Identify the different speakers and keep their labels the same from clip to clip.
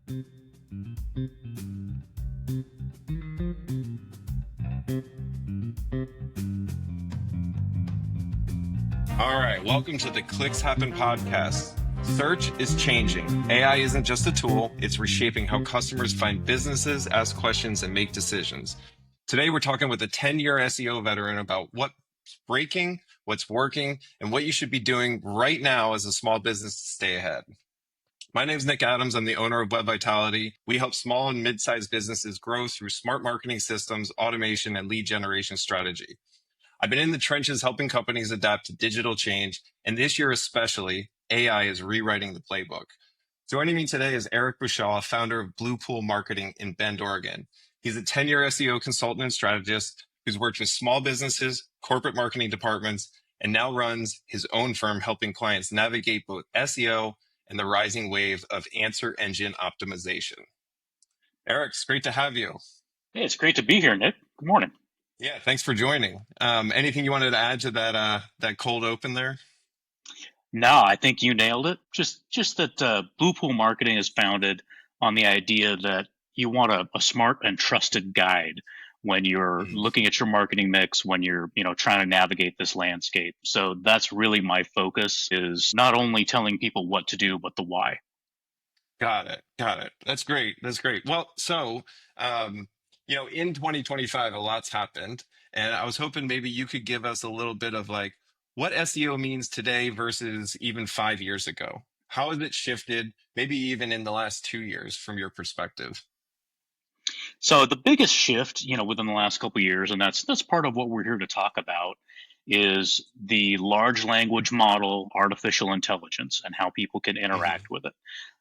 Speaker 1: All right, welcome to the Clicks Happen podcast. Search is changing. AI isn't just a tool, it's reshaping how customers find businesses, ask questions, and make decisions. Today, we're talking with a 10-year SEO veteran about what's breaking, what's working, and what you should be doing right now as a small business to stay ahead. My name is Nick Adams. I'm the owner of Web Vitality. We help small and mid-sized businesses grow through smart marketing systems, automation, and lead generation strategy. I've been in the trenches helping companies adapt to digital change, and this year especially, AI is rewriting the playbook. Joining me today is Eric Bouchal, founder of Blue Pool Marketing in Bend, Oregon. He's a 10-year SEO consultant and strategist who's worked with small businesses, corporate marketing departments, and now runs his own firm helping clients navigate both SEO and the rising wave of answer engine optimization. Eric, it's great to have you.
Speaker 2: Hey, it's great to be here, Nick. Good morning.
Speaker 1: Yeah, thanks for joining. Anything you wanted to add to that cold open there?
Speaker 2: No, I think you nailed it. Just that Blue Pool Marketing is founded on the idea that you want a smart and trusted guide when you're looking at your marketing mix, when you're trying to navigate this landscape. So that's really my focus, is not only telling people what to do, but the why.
Speaker 1: Got it. That's great. Well, so in 2025, a lot's happened, and I was hoping maybe you could give us a little bit of like what SEO means today versus even 5 years ago. How has it shifted, maybe even in the last 2 years from your perspective?
Speaker 2: So the biggest shift, within the last couple of years, and that's part of what we're here to talk about, is the large language model, artificial intelligence, and how people can
Speaker 1: hmm
Speaker 2: interact with it.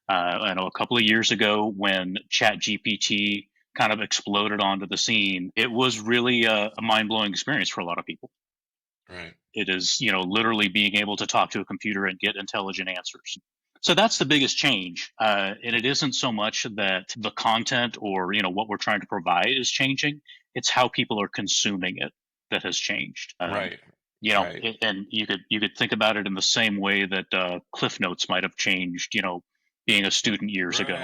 Speaker 2: I know a couple of years ago when ChatGPT kind of exploded onto the scene, it was really a mind blowing experience for a lot of people.
Speaker 1: Right.
Speaker 2: It is, literally being able to talk to a computer and get intelligent answers. So that's the biggest change. And it isn't so much that the content or, what we're trying to provide is changing. It's how people are consuming it that has changed.
Speaker 1: Right. Right.
Speaker 2: And you could think about it in the same way that Cliff Notes might have changed, being a student years ago.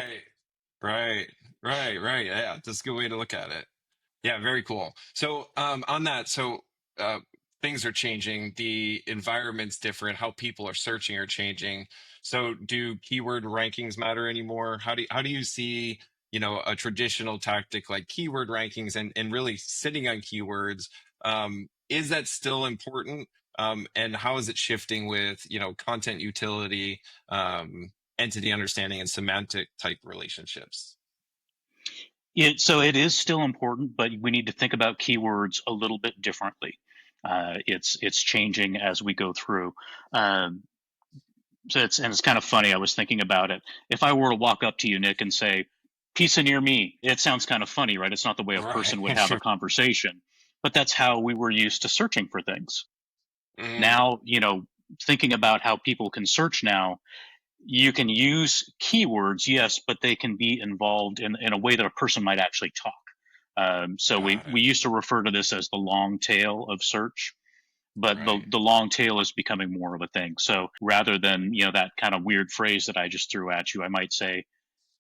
Speaker 1: Right. Right. Right. Yeah, that's a good way to look at it. Yeah, very cool. So on that, uh, things are changing. The environment's different. How people are searching are changing. So do keyword rankings matter anymore? How do you see, a traditional tactic like keyword rankings and really sitting on keywords? Is that still important? And how is it shifting with, content utility, entity understanding, and semantic type relationships?
Speaker 2: So it is still important, but we need to think about keywords a little bit differently. It's changing as we go through. Um, it's kind of funny. I was thinking about it. If I were to walk up to you, Nick, and say, "Pizza near me," it sounds kind of funny, right? It's not the way a person would
Speaker 1: Right.
Speaker 2: have a conversation, but that's how we were used to searching for things.
Speaker 1: Mhm.
Speaker 2: Now, thinking about how people can search now, you can use keywords, yes, but they can be involved in a way that a person might actually talk. So we
Speaker 1: Got
Speaker 2: we
Speaker 1: it.
Speaker 2: used to refer to this as the long tail of search, but the
Speaker 1: Right.
Speaker 2: the long tail is becoming more of a thing. So rather than that kind of weird phrase that I just threw at you, I might say,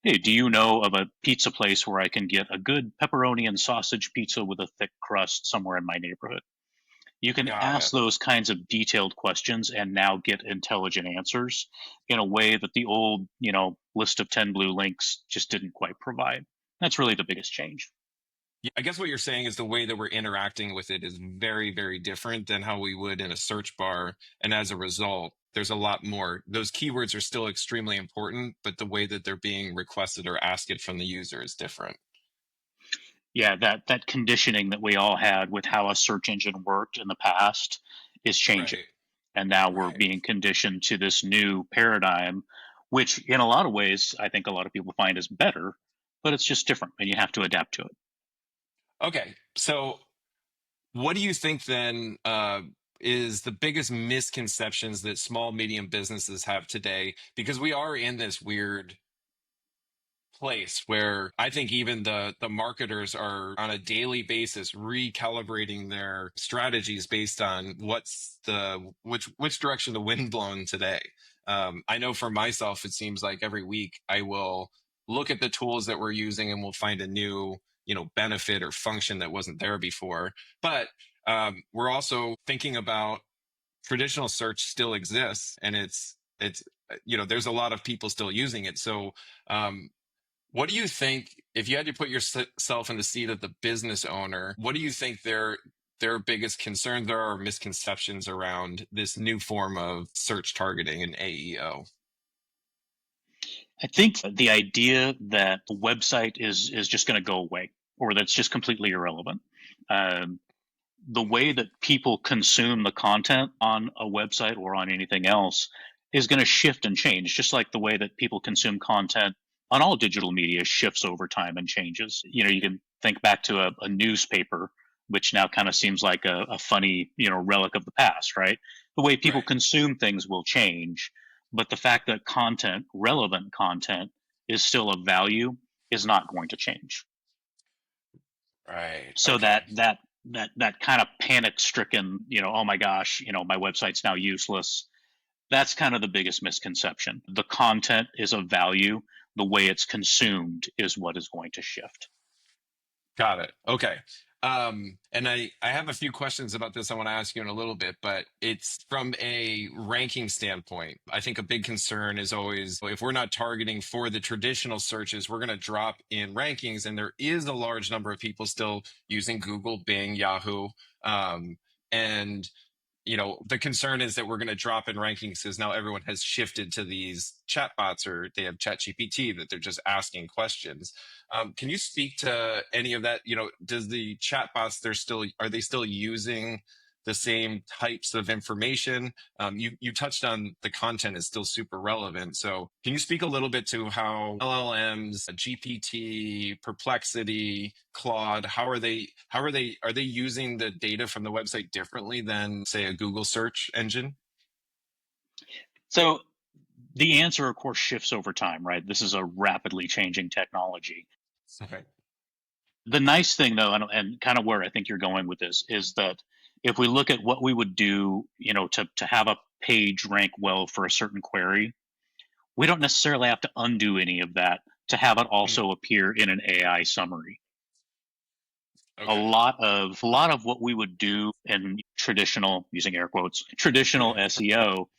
Speaker 2: "Hey, do you know of a pizza place where I can get a good pepperoni and sausage pizza with a thick crust somewhere in my neighborhood?" You can
Speaker 1: Got
Speaker 2: ask
Speaker 1: it.
Speaker 2: those kinds of detailed questions and now get intelligent answers in a way that the old, list of 10 blue links just didn't quite provide. That's really the biggest change.
Speaker 1: Yeah, I guess what you're saying is the way that we're interacting with it is very, very different than how we would in a search bar. And as a result, there's a lot more. Those keywords are still extremely important, but the way that they're being requested or asked it from the user is different.
Speaker 2: Yeah, that conditioning that we all had with how a search engine worked in the past is changing.
Speaker 1: Right.
Speaker 2: And now we're
Speaker 1: Right.
Speaker 2: being conditioned to this new paradigm, which in a lot of ways I think a lot of people find is better, but it's just different and you have to adapt to it.
Speaker 1: Okay. So what do you think then is the biggest misconceptions that small, medium businesses have today? Because we are in this weird place where I think even the marketers are on a daily basis recalibrating their strategies based on which direction the wind blowing today. I know for myself, it seems like every week I will look at the tools that we're using and we'll find a new, benefit or function that wasn't there before. But we're also thinking about traditional search still exists, and it's there's a lot of people still using it. So what do you think, if you had to put yourself in the seat of the business owner, what do you think their biggest concerns are or misconceptions around this new form of search targeting and AEO?
Speaker 2: I think the idea that a website is just going to go away or that's just completely irrelevant. Um, the way that people consume the content on a website or on anything else is going to shift and change, just like the way that people consume content on all digital media shifts over time and changes. You can think back to a newspaper, which now kind of seems like a funny, relic of the past, right? The way people
Speaker 1: Right.
Speaker 2: consume things will change, but the fact that content, relevant content, is still of value is not going to change.
Speaker 1: Right.
Speaker 2: So
Speaker 1: Okay.
Speaker 2: that kind of panic stricken, oh my gosh, my website's now useless. That's kind of the biggest misconception. The content is of value. The way it's consumed is what is going to shift.
Speaker 1: Got it. Okay. And I have a few questions about this I want to ask you in a little bit, but it's from a ranking standpoint. I think a big concern is always if we're not targeting for the traditional searches, we're going to drop in rankings. And there is a large number of people still using Google, Bing, Yahoo. And the concern is that we're going to drop in rankings because now everyone has shifted to these chatbots, or they have ChatGPT that they're just asking questions. Can you speak to any of that? Does the chatbots, are they still using the same types of information? You touched on the content is still super relevant. So can you speak a little bit to how LLMs, GPT, Perplexity, Claude, are they using the data from the website differently than, say, a Google search engine?
Speaker 2: So the answer, of course, shifts over time, right? This is a rapidly changing technology.
Speaker 1: Okay.
Speaker 2: The nice thing, though, and kind of where I think you're going with this, is that if we look at what we would do, to have a page rank well for a certain query, we don't necessarily have to undo any of that to have it
Speaker 1: Mhm.
Speaker 2: also appear in an AI summary. A
Speaker 1: Okay.
Speaker 2: lot of what we would do in traditional, using air quotes, traditional SEO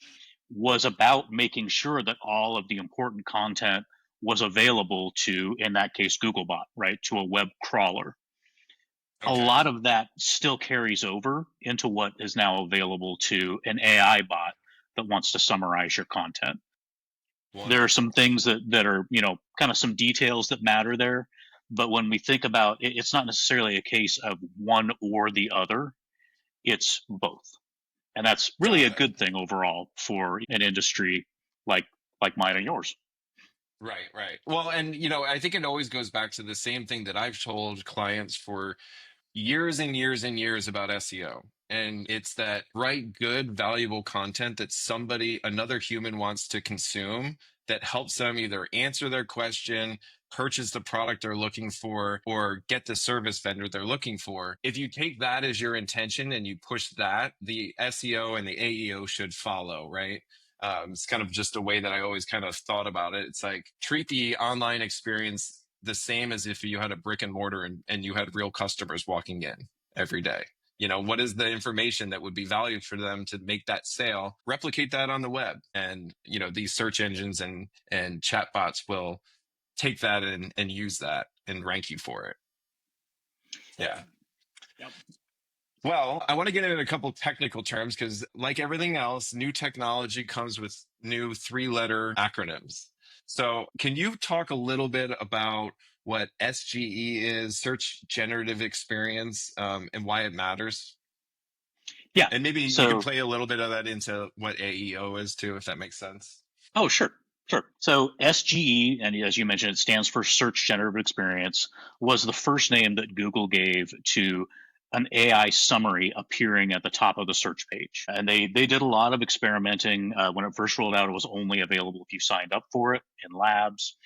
Speaker 2: was about making sure that all of the important content was available to, in that case, Googlebot, right, to a web crawler. A
Speaker 1: Okay.
Speaker 2: lot of that still carries over into what is now available to an AI bot that wants to summarize your content. There are some
Speaker 1: Wonderful.
Speaker 2: things that are, kind of some details that matter there. But when we think about it, it's not necessarily a case of one or the other, it's both. And that's really a
Speaker 1: Got it.
Speaker 2: good thing overall for an industry like like mine and yours.
Speaker 1: Right, right. Well, and I think it always goes back to the same thing that I've told clients for years and years and years about SEO. And it's that right, good, valuable content that another human wants to consume that helps them either answer their question, purchase the product they're looking for, or get the service vendor they're looking for. If you take that as your intention and you push that, the SEO and the AEO should follow, right? It's kind of just a way that I always kind of thought about it. It's like treat the online experience the same as if you had a brick and mortar and you had real customers walking in every day. What is the information that would be valued for them to make that sale? Replicate that on the web. And, these search engines and chatbots will take that and use that and rank you for it. Yeah.
Speaker 2: Yep.
Speaker 1: Well, I want to get into a couple technical terms because, like everything else, new technology comes with new three-letter acronyms. So, can you talk a little bit about what SGE is, Search Generative Experience, and why it matters?
Speaker 2: Yeah.
Speaker 1: And maybe you can
Speaker 2: So,
Speaker 1: play a little bit of that into what AEO is too, if that makes sense.
Speaker 2: oh, sure. Sure. So SGE, and as you mentioned, it stands for Search Generative Experience, was the first name that Google gave to an AI summary appearing at the top of the search page. And they did a lot of experimenting. When it first rolled out, it was only available if you signed up for it in labs.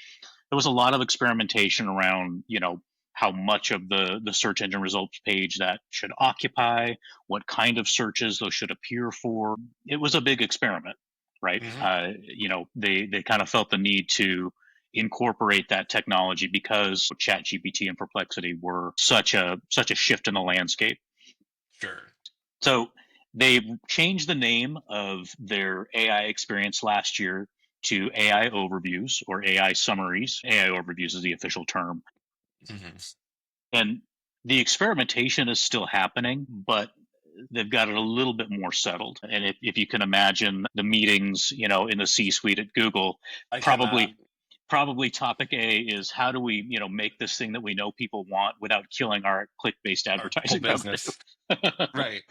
Speaker 2: There was a lot of experimentation around, how much of the search engine results page that should occupy, what kind of searches those should appear for. It was a big experiment, right?
Speaker 1: Hmm.
Speaker 2: They kind of felt the need to incorporate that technology because ChatGPT and Perplexity were such a shift in the landscape.
Speaker 1: Sure.
Speaker 2: So they changed the name of their AI experience last year to AI overviews or AI summaries. AI overviews is the official term.
Speaker 1: Hmm.
Speaker 2: And the experimentation is still happening, but they've got it a little bit more settled. And if you can imagine the meetings, in the C-suite at Google,
Speaker 1: I cannot.
Speaker 2: probably topic A is how do we, make this thing that we know people want without killing our click-based
Speaker 1: Our whole
Speaker 2: advertising
Speaker 1: business.
Speaker 2: revenue.
Speaker 1: Right.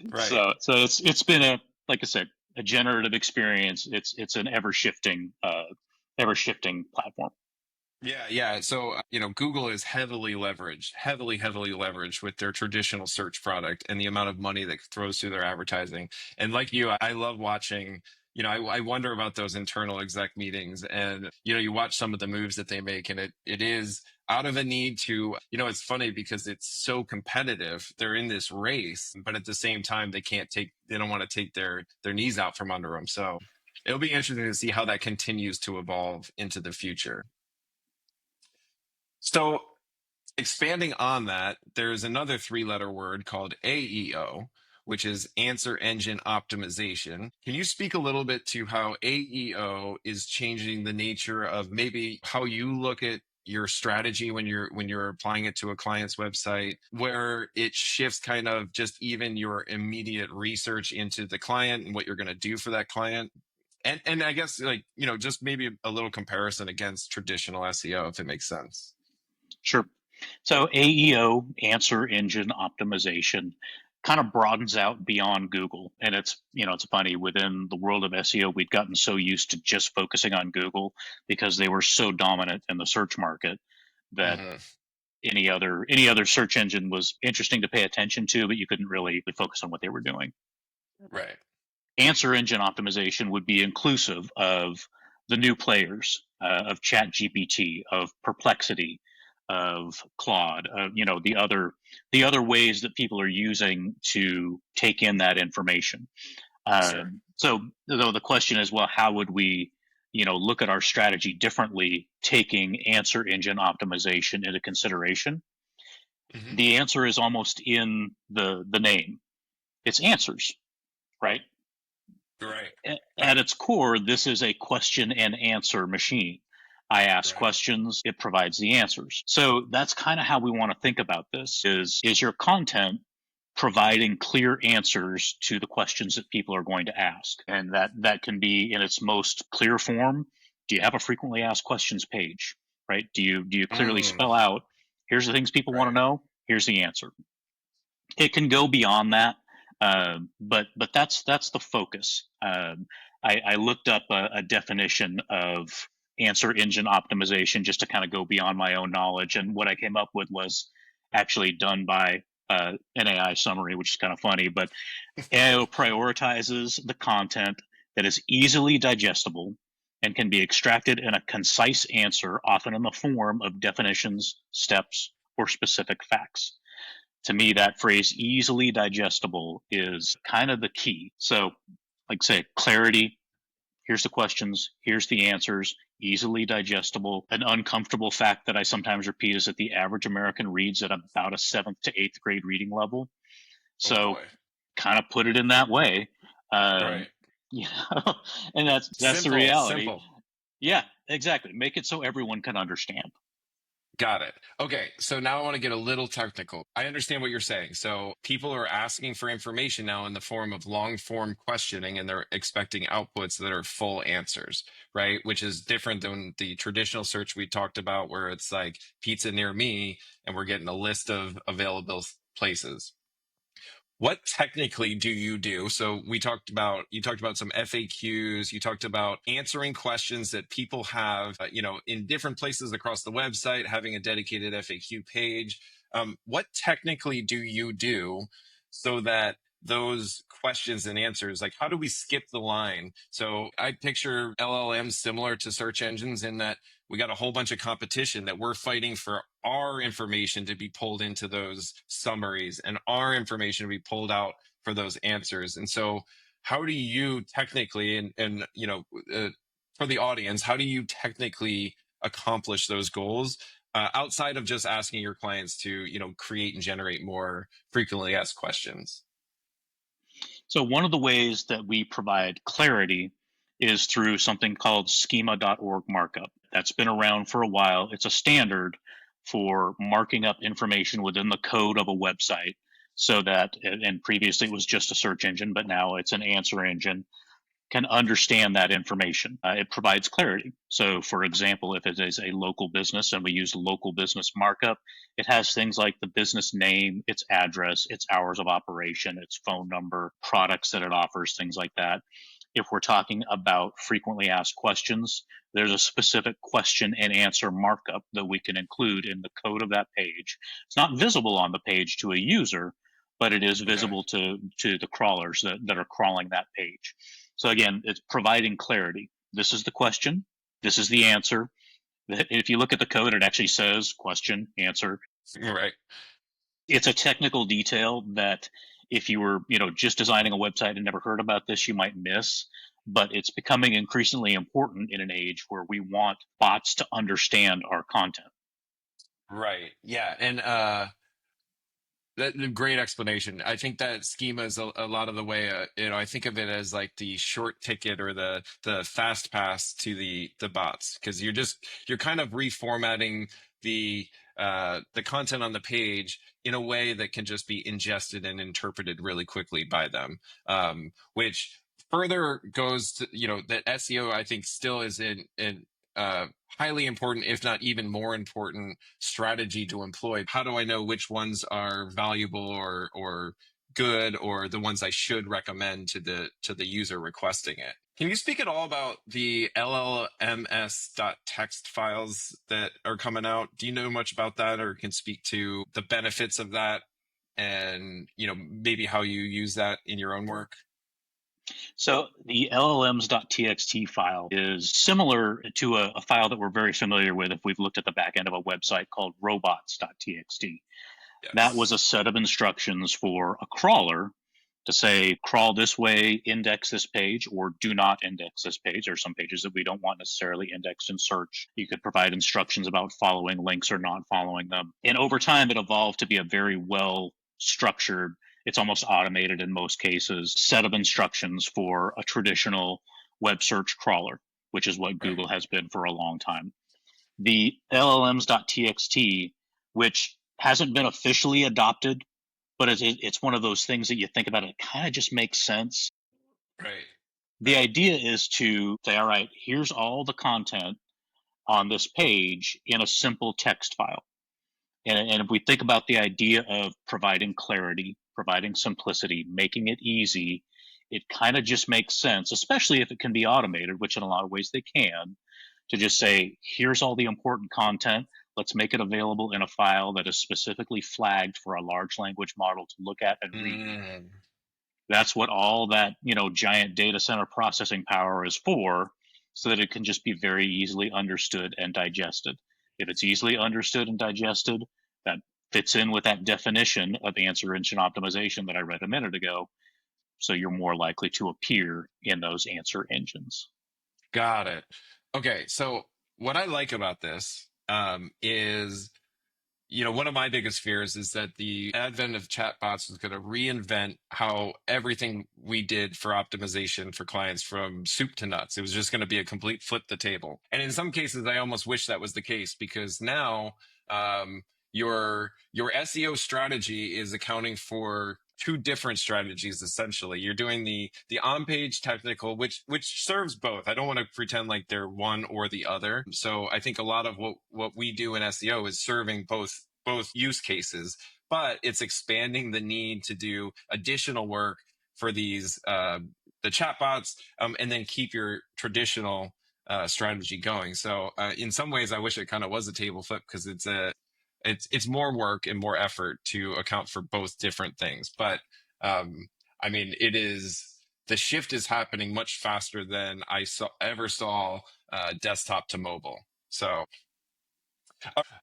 Speaker 1: Right.
Speaker 2: So it's been like I said, a generative experience. It's an ever shifting platform.
Speaker 1: Yeah, yeah. So, Google is heavily leveraged with their traditional search product and the amount of money that throws through their advertising. And like you, I love watching, I wonder about those internal exec meetings and, you watch some of the moves that they make and it is out of a need to, it's funny because it's so competitive. They're in this race, but at the same time, they don't want to take their knees out from under them. So it'll be interesting to see how that continues to evolve into the future. So, expanding on that, there's another three-letter word called AEO, which is answer engine optimization. Can you speak a little bit to how AEO is changing the nature of maybe how you look at your strategy when you're applying it to a client's website, where it shifts kind of just even your immediate research into the client and what you're going to do for that client? And I guess just maybe a little comparison against traditional SEO, if it makes sense.
Speaker 2: Sure. So AEO, answer engine optimization, kind of broadens out beyond Google. And it's funny within the world of SEO, we'd gotten so used to just focusing on Google because they were so dominant in the search market that
Speaker 1: Hmm.
Speaker 2: any other search engine was interesting to pay attention to, but you couldn't really focus on what they were doing.
Speaker 1: Right.
Speaker 2: Answer engine optimization would be inclusive of the new players, of ChatGPT, of Perplexity, of Claude, the other ways that people are using to take in that information.
Speaker 1: Sure.
Speaker 2: So though the question is, well, how would we, look at our strategy differently, taking answer engine optimization into consideration?
Speaker 1: Hmm.
Speaker 2: The answer is almost in the name. It's answers, right?
Speaker 1: Right.
Speaker 2: At
Speaker 1: Right.
Speaker 2: its core, this is a question and answer machine. I ask
Speaker 1: Right.
Speaker 2: questions, it provides the answers. So that's kind of how we want to think about this is your content providing clear answers to the questions that people are going to ask. And that can be in its most clear form. Do you have a frequently asked questions page? Right? Do you clearly
Speaker 1: Mm,
Speaker 2: spell out here's the things people want to
Speaker 1: right.
Speaker 2: know, here's the answer. It can go beyond that, but that's the focus. I looked up a definition of answer engine optimization just to kind of go beyond my own knowledge, and what I came up with was actually done by an AI summary, which is kind of funny. But AIO prioritizes the content that is easily digestible and can be extracted in a concise answer, often in the form of definitions, steps, or specific facts. To me, that phrase easily digestible is kind of the key. So, like say, clarity, here's the questions, here's the answers, easily digestible. An uncomfortable fact that I sometimes repeat is that the average American reads at about a seventh to eighth grade reading level.
Speaker 1: Oh
Speaker 2: So,
Speaker 1: boy.
Speaker 2: kind of put it in that way. Um,
Speaker 1: Right.
Speaker 2: you know, and that's the
Speaker 1: Simple,
Speaker 2: reality.
Speaker 1: simple.
Speaker 2: Yeah, exactly. Make it so everyone can understand.
Speaker 1: Got it. Okay. So now I want to get a little technical. I understand what you're saying. So people are asking for information now in the form of long form questioning and they're expecting outputs that are full answers, right? Which is different than the traditional search we talked about where it's like pizza near me and we're getting a list of available places. What technically do you do? So you talked about some FAQs, you talked about answering questions that people have, in different places across the website, having a dedicated FAQ page. What technically do you do so that those questions and answers, like how do we skip the line? So I picture LLMs similar to search engines in that we got a whole bunch of competition that we're fighting for our information to be pulled into those summaries and our information to be pulled out for those answers. And so how do you technically and for the audience, how do you technically accomplish those goals outside of just asking your clients to, create and generate more frequently asked questions?
Speaker 2: So one of the ways that we provide clarity is through something called schema.org markup. That's been around for a while. It's a standard for marking up information within the code of a website so that, and previously it was just a search engine, but now it's an answer engine, can understand that information. It provides clarity. So, for example, if it is a local business and we use local business markup, it has things like the business name, its address, its hours of operation, its phone number, products that it offers, things like that. If we're talking about frequently asked questions, there's a specific question and answer markup that we can include in the code of that page. It's not visible on the page to a user, but it is
Speaker 1: Okay.
Speaker 2: visible to the crawlers that are crawling that page. So again, it's providing clarity. This is the question. This is the answer. If you look at the code, it actually says question, answer.
Speaker 1: Right.
Speaker 2: It's a technical detail that if you were, just designing a website and never heard about this, you might miss. But it's becoming increasingly important in an age where we want bots to understand our content.
Speaker 1: Right. Yeah. And that great explanation. I think that schema is a lot of the way. I think of it as like the short ticket or the fast pass to the bots, because you're kind of reformatting the content on the page in a way that can just be ingested and interpreted really quickly by them, which further goes to that SEO I think still is in highly important, if not even more important, strategy to employ. How do I know which ones are valuable or good, or the ones I should recommend to the user requesting it? Can you speak at all about the LLMS.txt files that are coming out? Do you know much about that, or can speak to the benefits of that, and maybe how you use that in your own work?
Speaker 2: So the LLMs.txt file is similar to a file that we're very familiar with if we've looked at the back end of a website called robots.txt. That was a
Speaker 1: Yes.
Speaker 2: set of instructions for a crawler to say, crawl this way, index this page, or do not index this page. There are some pages that we don't want necessarily indexed in search. You could provide instructions about following links or not following them. And over time, it evolved to be a very well structured, it's almost automated in most cases, set of instructions for a traditional web search crawler, which is what
Speaker 1: Right.
Speaker 2: Google has been for a long time. The LLMs.txt, which hasn't been officially adopted, but it's one of those things that you think about, it kind of just makes sense.
Speaker 1: Right.
Speaker 2: The
Speaker 1: Right.
Speaker 2: idea is to say, all right, here's all the content on this page in a simple text file. And if we think about the idea of providing clarity, providing simplicity, making it easy, it kind of just makes sense, especially if it can be automated, which in a lot of ways they can, to just say, here's all the important content. Let's make it available in a file that is specifically flagged for a large language model to look at and read.
Speaker 1: Mm.
Speaker 2: That's what all that, giant data center processing power is for, so that it can just be very easily understood and digested. If it's easily understood and digested, that fits in with that definition of answer engine optimization that I read a minute ago. So you're more likely to appear in those answer engines.
Speaker 1: Got it. Okay, so what I like about this is, one of my biggest fears is that the advent of chatbots is going to reinvent how everything we did for optimization for clients from soup to nuts. It was just going to be a complete flip the table. And in some cases, I almost wish that was the case, because now your SEO strategy is accounting for two different strategies. Essentially, you're doing the on-page technical, which serves both. I don't want to pretend like they're one or the other. So I think a lot of what we do in SEO is serving both use cases, but it's expanding the need to do additional work for these the chatbots, and then keep your traditional strategy going. So in some ways, I wish it kind of was a table flip, because it's more work and more effort to account for both different things. But I mean, the shift is happening much faster than I ever saw desktop to mobile. So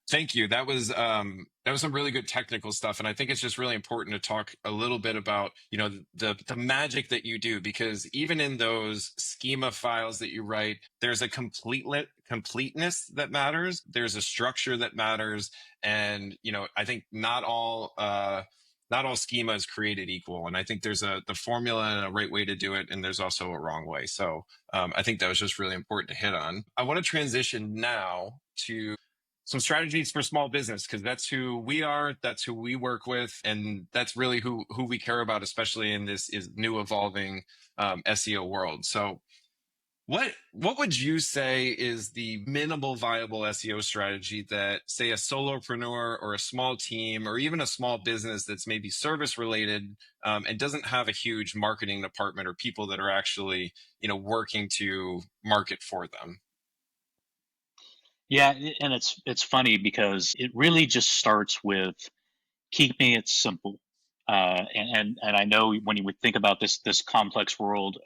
Speaker 1: Thank you. That was some really good technical stuff, and I think it's just really important to talk a little bit about the magic that you do, because even in those schema files that you write, there's a completeness that matters. There's a structure that matters, and I think not all schema is created equal, and I think there's the formula and a right way to do it, and there's also a wrong way. So I think that was just really important to hit on. I want to transition now to some strategies for small business, because that's who we are, that's who we work with, and that's really who we care about, especially in this new evolving SEO world. So what would you say is the minimal viable SEO strategy that, say, a solopreneur or a small team or even a small business that's maybe service related and doesn't have a huge marketing department or people that are actually working to market for them?
Speaker 2: Yeah, and it's funny because it really just starts with keeping it simple. And I know when you would think about this complex world,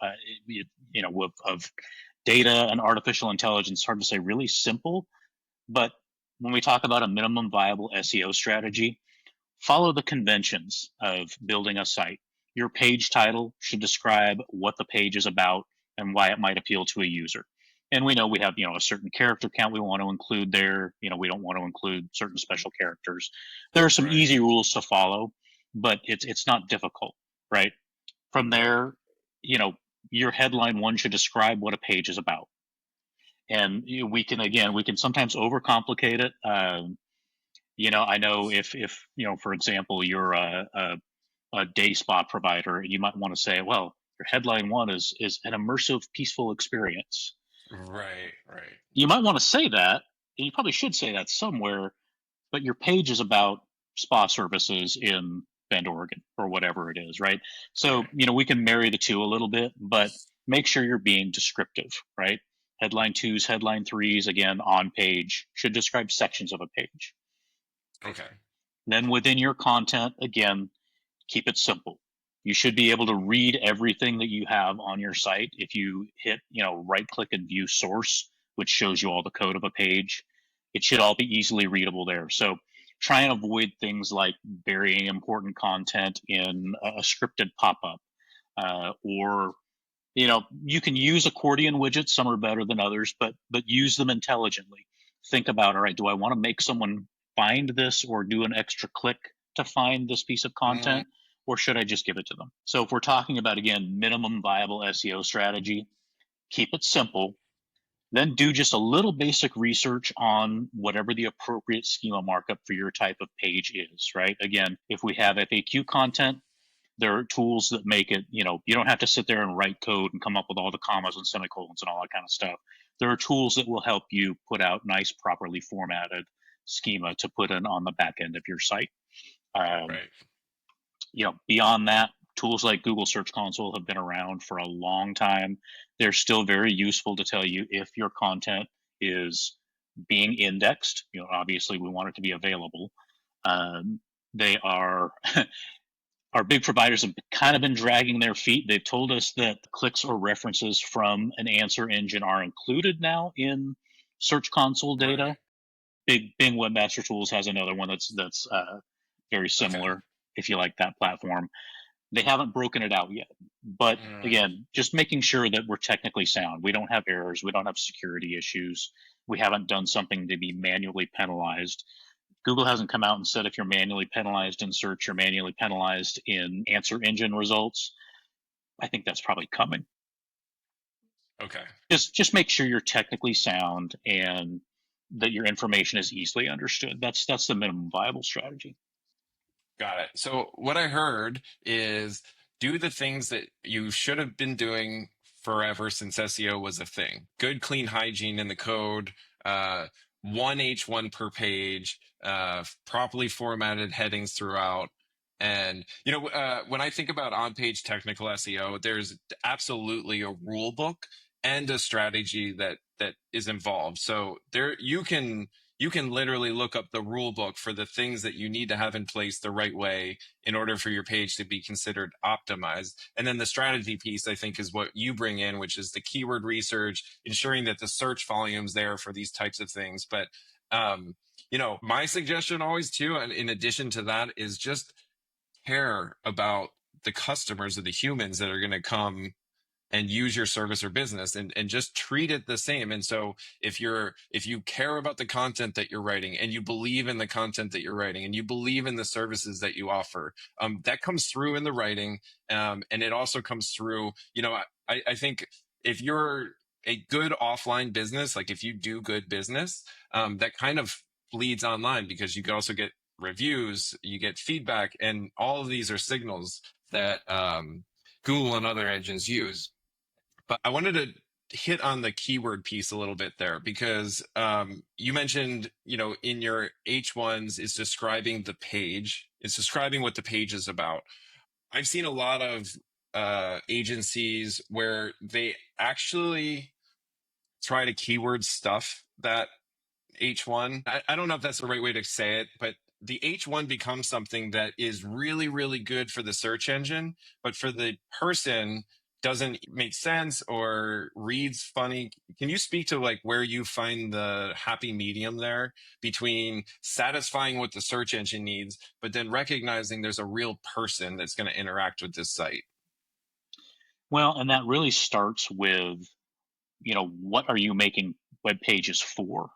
Speaker 2: of data and artificial intelligence, hard to say really simple. But when we talk about a minimum viable SEO strategy, follow the conventions of building a site. Your page title should describe what the page is about and why it might appeal to a user. And we know we have, a certain character count we want to include there. We don't want to include certain special characters. There are some
Speaker 1: Right.
Speaker 2: easy rules to follow, but it's not difficult, right? From
Speaker 1: Right.
Speaker 2: there, your headline one should describe what a page is about. And we can sometimes overcomplicate it. I know if for example, you're a day spa provider, you might want to say, well, your headline one is an immersive, peaceful experience.
Speaker 1: Right. Right.
Speaker 2: You might want to say that, and you probably should say that somewhere, but your page is about spa services in Bend, Oregon, or whatever it is, right? So,
Speaker 1: Right.
Speaker 2: we can marry the two a little bit, but make sure you're being descriptive, right? Headline twos, headline threes, again, on page should describe sections of a page.
Speaker 1: Okay.
Speaker 2: Then within your content, again, keep it simple. You should be able to read everything that you have on your site. If you hit, right click and view source, which shows you all the code of a page, it should all be easily readable there. So try and avoid things like burying important content in a scripted pop up, or you can use accordion widgets. Some are better than others, but use them intelligently. Think about, all right, do I want to make someone find this or do an extra click to find this piece of
Speaker 1: Mhm.
Speaker 2: content, or should I just give it to them? So if we're talking about, again, minimum viable SEO strategy, keep it simple. Then do just a little basic research on whatever the appropriate schema markup for your type of page is, right? Again, if we have FAQ content, there are tools that make it, you don't have to sit there and write code and come up with all the commas and semicolons and all that kind of stuff. There are tools that will help you put out nice, properly formatted schema to put in on the back end of your site. Um,
Speaker 1: Right.
Speaker 2: Beyond that, tools like Google Search Console have been around for a long time. They're still very useful to tell you if your content is being indexed. Obviously, we want it to be available. They are our big providers have kind of been dragging their feet. They've told us that clicks or references from an answer engine are included now in Search Console
Speaker 1: Right.
Speaker 2: data. Bing Webmaster Tools has another one that's very
Speaker 1: Okay.
Speaker 2: similar. If you like that platform, they haven't broken it out yet. But
Speaker 1: Mm.
Speaker 2: again, just making sure that we're technically sound. We don't have errors. We don't have security issues. We haven't done something to be manually penalized. Google hasn't come out and said if you're manually penalized in search, you're manually penalized in answer engine results. I think that's probably coming.
Speaker 1: Okay.
Speaker 2: Just make sure you're technically sound and that your information is easily understood. That's the minimum viable strategy.
Speaker 1: Got it. So what I heard is do the things that you should have been doing forever since SEO was a thing. Good, clean hygiene in the code, one H1 per page, properly formatted headings throughout. And when I think about on-page technical SEO, there's absolutely a rule book and a strategy that is involved. So there you can literally look up the rule book for the things that you need to have in place the right way in order for your page to be considered optimized. And then the strategy piece, I think, is what you bring in, which is the keyword research, ensuring that the search volume's there for these types of things. But My suggestion always too, and in addition to that, is just care about the customers or the humans that are going to come and use your service or business, and just treat it the same. And so if you care about the content that you're writing, and you believe in the content that you're writing, and you believe in the services that you offer, that comes through in the writing. And it also comes through, I think if you're a good offline business, like if you do good business, that kind of leads online, because you can also get reviews, you get feedback, and all of these are signals that Google and other engines use. But I wanted to hit on the keyword piece a little bit there, because you mentioned, in your H1s, it's describing the page, it's describing what the page is about. I've seen a lot of agencies where they actually try to keyword stuff that H1. I don't know if that's the right way to say it, but the H1 becomes something that is really, really good for the search engine, but for the person doesn't make sense or reads funny. Can you speak to like where you find the happy medium there between satisfying what the search engine needs, but then recognizing there's a real person that's going to interact with this site?
Speaker 2: Well, and that really starts with, what are you making web pages for,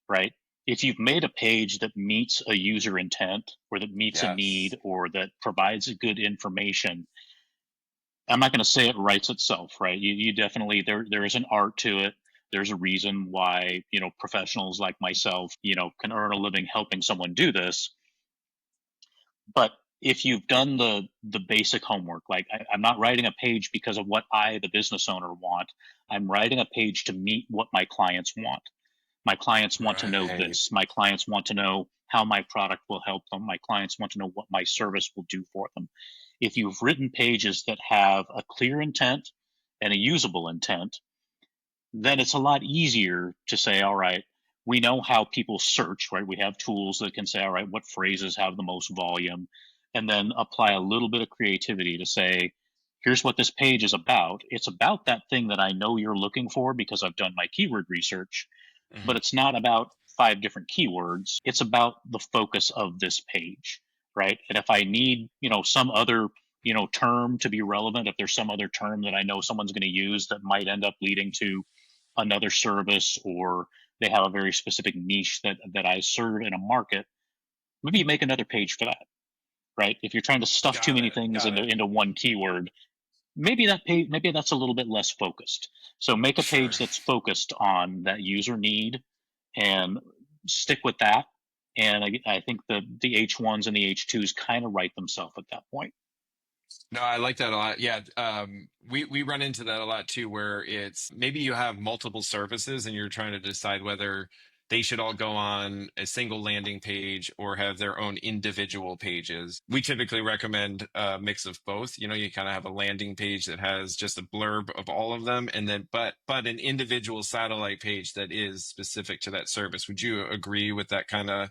Speaker 2: right? If you've made a page that meets a user intent, or that meets a
Speaker 1: Yes.
Speaker 2: need, or that provides good information, I'm not going to say it writes itself, right? You definitely, there is an art to it. There's a reason why, professionals like myself, can earn a living helping someone do this. But if you've done the basic homework, like I'm not writing a page because of what I, the business owner, want. I'm writing a page to meet what my clients want. My clients want to know
Speaker 1: Right.
Speaker 2: this. My clients want to know how my product will help them. My clients want to know what my service will do for them. If you've written pages that have a clear intent and a usable intent, then it's a lot easier to say, all right, we know how people search, right? We have tools that can say, all right, what phrases have the most volume, and then apply a little bit of creativity to say, here's what this page is about. It's about that thing that I know you're looking for because I've done my keyword research, but
Speaker 1: Mhm.
Speaker 2: it's not about five different keywords. It's about the focus of this page, right? And if I need, some other, term to be relevant, if there's some other term that I know someone's going to use that might end up leading to another service, or they have a very specific niche that I serve in a market, maybe you make another page for that, right? If you're trying to stuff too
Speaker 1: Got
Speaker 2: many
Speaker 1: it.
Speaker 2: things
Speaker 1: Got it.
Speaker 2: into one keyword, maybe that's a little bit less focused. So make a
Speaker 1: Sure.
Speaker 2: page that's focused on that user need, and stick with that. And I think the H1s and the H2s kind of write themselves at that point.
Speaker 1: No, I like that a lot. Yeah, we run into that a lot too, where it's maybe you have multiple services and you're trying to decide whether they should all go on a single landing page or have their own individual pages. We typically recommend a mix of both. You kind of have a landing page that has just a blurb of all of them, and then but an individual satellite page that is specific to that service. Would you agree with that kind of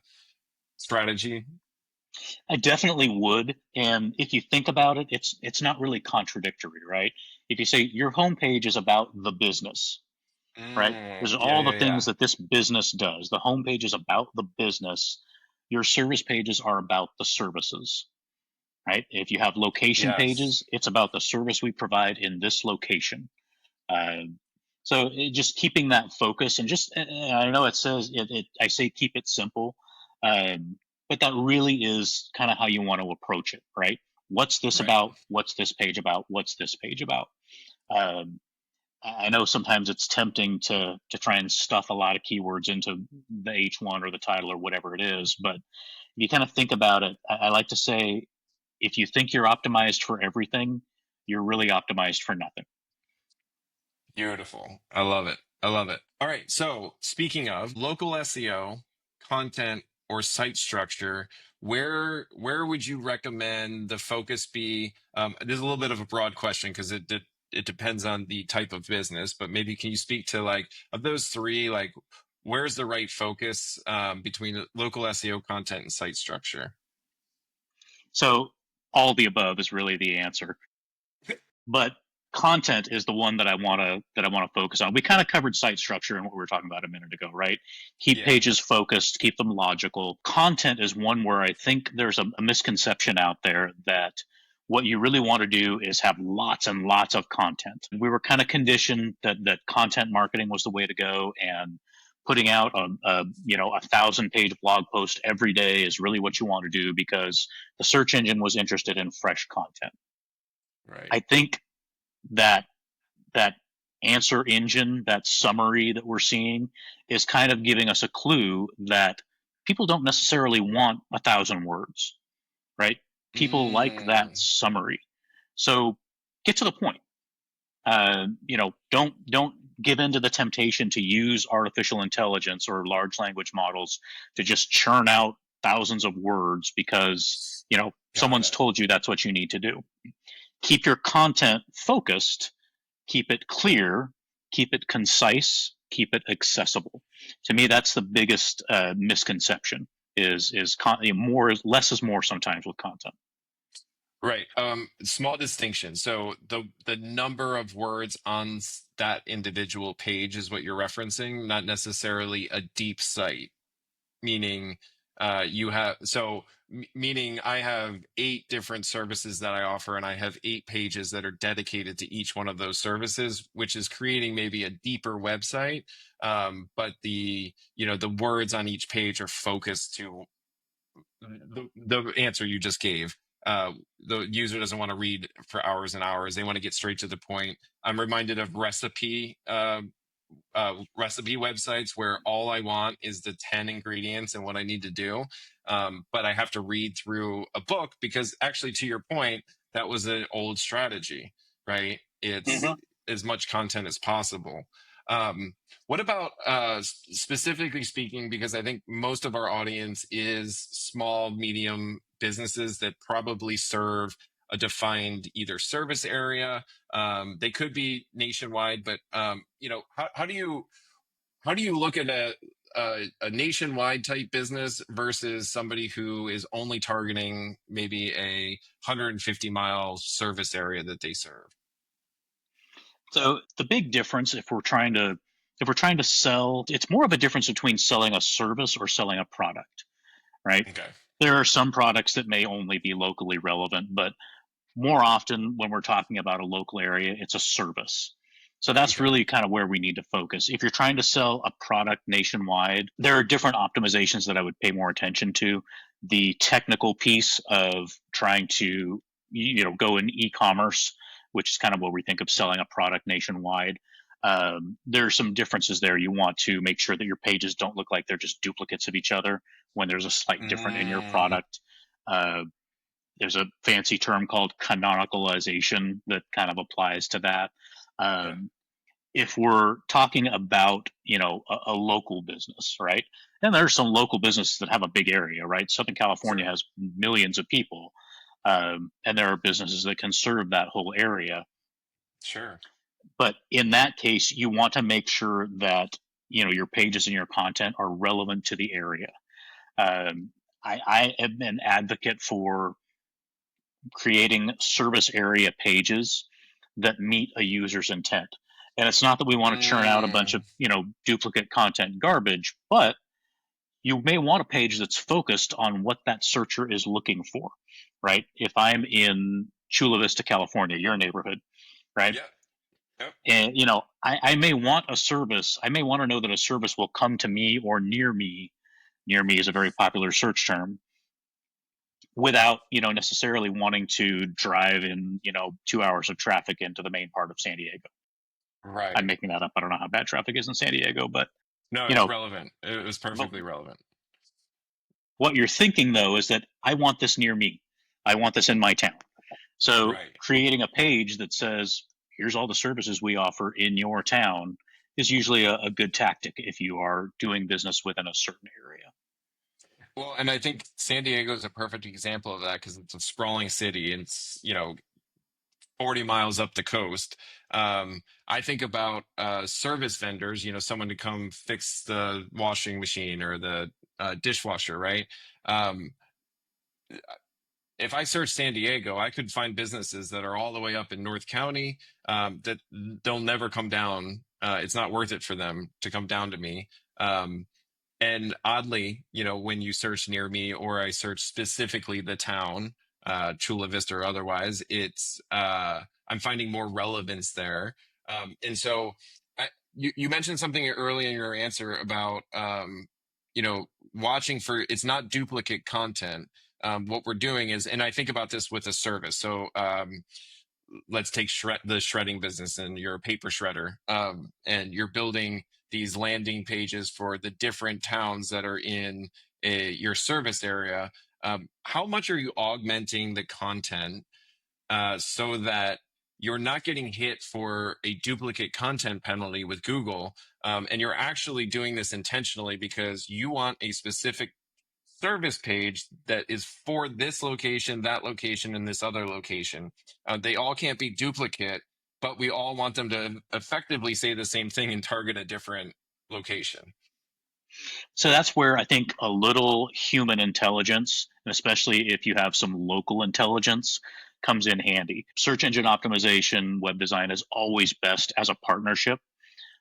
Speaker 1: strategy?
Speaker 2: I definitely would. And if you think about it, it's not really contradictory, right? If you say your homepage is about the business, right? There's
Speaker 1: Yeah,
Speaker 2: all the
Speaker 1: yeah,
Speaker 2: things
Speaker 1: yeah.
Speaker 2: that this business does. The homepage is about the business. Your service pages are about the services, right? If you have location
Speaker 1: Yes.
Speaker 2: pages, it's about the service we provide in this location. Um, just keeping that focus, and just, I know it says I say keep it simple, um, but that really is kind of how you want to approach it, right? What's this
Speaker 1: Right.
Speaker 2: about? What's this page about? What's this page about? Um, I know sometimes it's tempting to try and stuff a lot of keywords into the H1 or the title or whatever it is, but if you kind of think about it, I like to say, if you think you're optimized for everything, you're really optimized for nothing.
Speaker 1: Beautiful. I love it. I love it. All right. So, speaking of local SEO, content, or site structure, where would you recommend the focus be? There's a little bit of a broad question because it depends on the type of business, but maybe can you speak to like of those three, like where's the right focus between local SEO, content, and site structure?
Speaker 2: So all the above is really the answer. But content is the one that I want to focus on. We kind of covered site structure and what we were talking about a minute ago, right? Keep
Speaker 1: Yeah.
Speaker 2: pages focused, keep them logical. Content is one where I think there's a misconception out there that what you really want to do is have lots and lots of content. We were kind of conditioned that content marketing was the way to go, and putting out a 1,000-page blog post every day is really what you want to do because the search engine was interested in fresh content.
Speaker 1: Right.
Speaker 2: I think that that answer engine, that summary that we're seeing, is kind of giving us a clue that people don't necessarily want 1,000 words, right? People like that
Speaker 1: Mm,
Speaker 2: summary. So get to the point. Don't give in to the temptation to use artificial intelligence or large language models to just churn out thousands of words because
Speaker 1: got
Speaker 2: someone's
Speaker 1: it.
Speaker 2: told you that's what you need to do. Keep your content focused, keep it clear, keep it concise, keep it accessible. To me, that's the biggest misconception. More less is more sometimes with content.
Speaker 1: Right. Small distinction. So the number of words on that individual page is what you're referencing, not necessarily a deep site. Meaning, you have meaning I have 8 different services that I offer, and I have 8 pages that are dedicated to each one of those services, which is creating maybe a deeper website. But the words on each page are focused to the answer you just gave. The user doesn't want to read for hours and hours. They want to get straight to the point. I'm reminded of recipe websites where all I want is the 10 ingredients and what I need to do. But I have to read through a book because, actually, to your point, that was an old strategy, right? It's
Speaker 2: Mm-hmm.
Speaker 1: as much content as possible. What about specifically speaking, because I think most of our audience is small, medium businesses that probably serve a defined either service area. They could be nationwide, but how do you look at a nationwide type business versus somebody who is only targeting maybe a 150-mile service area that they serve?
Speaker 2: So the big difference, if we're trying to sell, it's more of a difference between selling a service or selling a product, right?
Speaker 1: Okay.
Speaker 2: There are some products that may only be locally relevant, but more often when we're talking about a local area, it's a service. So that's
Speaker 1: Okay.
Speaker 2: really kind of where we need to focus. If you're trying to sell a product nationwide, there are different optimizations that I would pay more attention to. The technical piece of trying to go in e-commerce, which is kind of what we think of selling a product nationwide. There are some differences there. You want to make sure that your pages don't look like they're just duplicates of each other when there's a slight difference in your
Speaker 1: Mm,
Speaker 2: product. Uh, there's a fancy term called canonicalization that kind of applies to that.
Speaker 1: okay.
Speaker 2: Um, if we're talking about a local business, right? And there's some local businesses that have a big area, right? Southern California
Speaker 1: Sure.
Speaker 2: has millions of people, and there are businesses that can serve that whole area.
Speaker 1: Sure.
Speaker 2: But in that case, you want to make sure that your pages and your content are relevant to the area. I am an advocate for creating service area pages that meet a user's intent. And it's not that we want to churn out a bunch of,
Speaker 1: Mm,
Speaker 2: duplicate content garbage, but you may want a page that's focused on what that searcher is looking for, right? If I'm in Chula Vista, California, your neighborhood, right?
Speaker 1: yeah. Yep.
Speaker 2: And, I may want a service. I may want to know that a service will come to me or near me. Near me is a very popular search term without necessarily wanting to drive in 2 hours of traffic into the main part of San Diego. I'm
Speaker 1: Right.
Speaker 2: making that up. I don't know how bad traffic is in San Diego, but
Speaker 1: No,
Speaker 2: you
Speaker 1: it's
Speaker 2: know
Speaker 1: relevant. It was perfectly relevant.
Speaker 2: what you're thinking though is that I want this near me. I want this in my town. So
Speaker 1: Right.
Speaker 2: creating a page that says here's all the services we offer in your town is usually a good tactic if you are doing business within a certain area.
Speaker 1: Well, and I think San Diego is a perfect example of that because it's a sprawling city and it's, 40 miles up the coast. I think about service vendors, someone to come fix the washing machine or the dishwasher, right? Um, if I search San Diego, I could find businesses that are all the way up in North County, that they'll never come down. It's not worth it for them to come down to me. Um, and oddly, when you search near me or I search specifically the town, Chula Vista or otherwise, I'm finding more relevance there. And so you mentioned something early in your answer about, watching for, it's not duplicate content. What we're doing is, and I think about this with a service. So, let's take the shredding business, and you're a paper shredder, and you're building these landing pages for the different towns that are in your service area. How much are you augmenting the content, so that you're not getting hit for a duplicate content penalty with Google, and you're actually doing this intentionally because you want a specific service page that is for this location, that location, and this other location. They all can't be duplicate, but we all want them to effectively say the same thing and target a different location.
Speaker 2: So that's where I think a little human intelligence, and especially if you have some local intelligence, comes in handy. Search engine optimization, web design is always best as a partnership.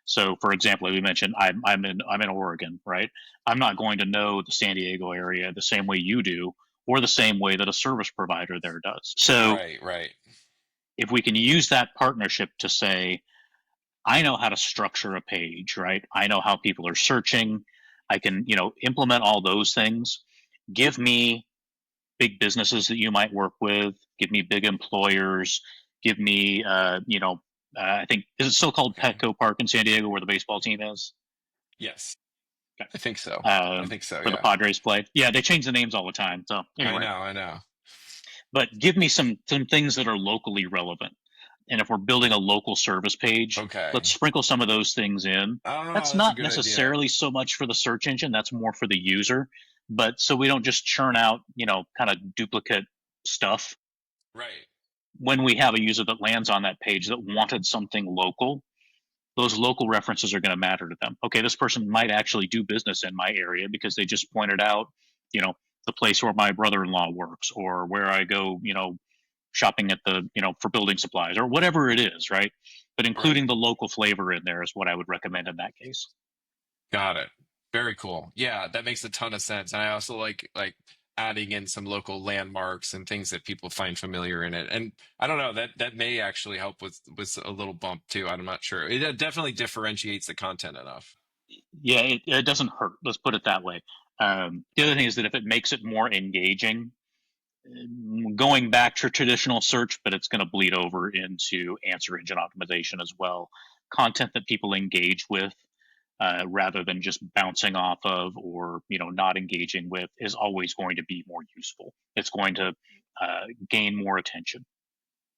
Speaker 2: So, for example, we mentioned I'm in Oregon, right? I'm not going to know the San Diego area the same way you do, or the same way that a service provider there does. So,
Speaker 1: Right.
Speaker 2: if we can use that partnership to say, I know how to structure a page, right? I know how people are searching. I can, implement all those things. Give me big businesses that you might work with. Give me big employers. Give me, I think, is it still called
Speaker 1: Okay.
Speaker 2: Petco Park in San Diego where the baseball team is?
Speaker 1: Yes,
Speaker 2: Okay.
Speaker 1: I think so. I think so.
Speaker 2: Where the
Speaker 1: Yeah.
Speaker 2: Padres play. Yeah, they change the names all the time. So anyway,
Speaker 1: I know.
Speaker 2: but give me some things that are locally relevant. And if we're building a local service page, let's
Speaker 1: Okay.
Speaker 2: sprinkle some of those things in.
Speaker 1: Oh,
Speaker 2: That's
Speaker 1: that's a
Speaker 2: not
Speaker 1: good idea.
Speaker 2: necessarily so much for the search engine, that's more for the user. But so we don't just churn out, kind of duplicate stuff.
Speaker 1: Right.
Speaker 2: When we have a user that lands on that page that wanted something local, those local references are going to matter to them. Okay, this person might actually do business in my area because they just pointed out, you know, the place where my brother-in-law works, or where I go, shopping at the, for building supplies, or whatever it is, right? But
Speaker 1: Right.
Speaker 2: including the local flavor in there is what I would recommend in that case.
Speaker 1: Got it. Very cool. Yeah, that makes a ton of sense. And I also like adding in some local landmarks and things that people find familiar in it. And I don't know, that may actually help with a little bump too. I'm not sure. It definitely differentiates the content enough.
Speaker 2: Yeah, it doesn't hurt. Let's put it that way. The other thing is that if it makes it more engaging, going back to traditional search, but it's going to bleed over into answer engine optimization as well. Content that people engage with, rather than just bouncing off of, or not engaging with, is always going to be more useful. It's going to gain more attention.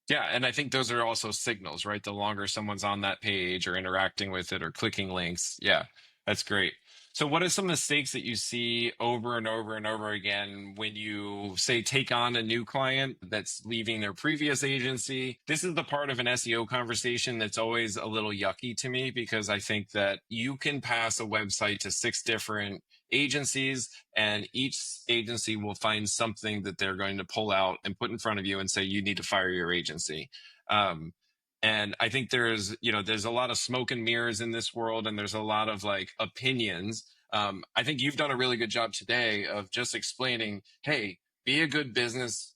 Speaker 1: Yeah, and I think those are also signals, right? The longer someone's on that page or interacting with it or clicking links. Yeah, that's great. So what are some mistakes that you see over and over and over again when you say take on a new client that's leaving their previous agency? This is the part of an SEO conversation that's always a little yucky to me, because I think that you can pass a website to 6 different agencies, and each agency will find something that they're going to pull out and put in front of you and say, you need to fire your agency. And I think there's a lot of smoke and mirrors in this world, and there's a lot of like opinions. I think you've done a really good job today of just explaining, hey, be a good business,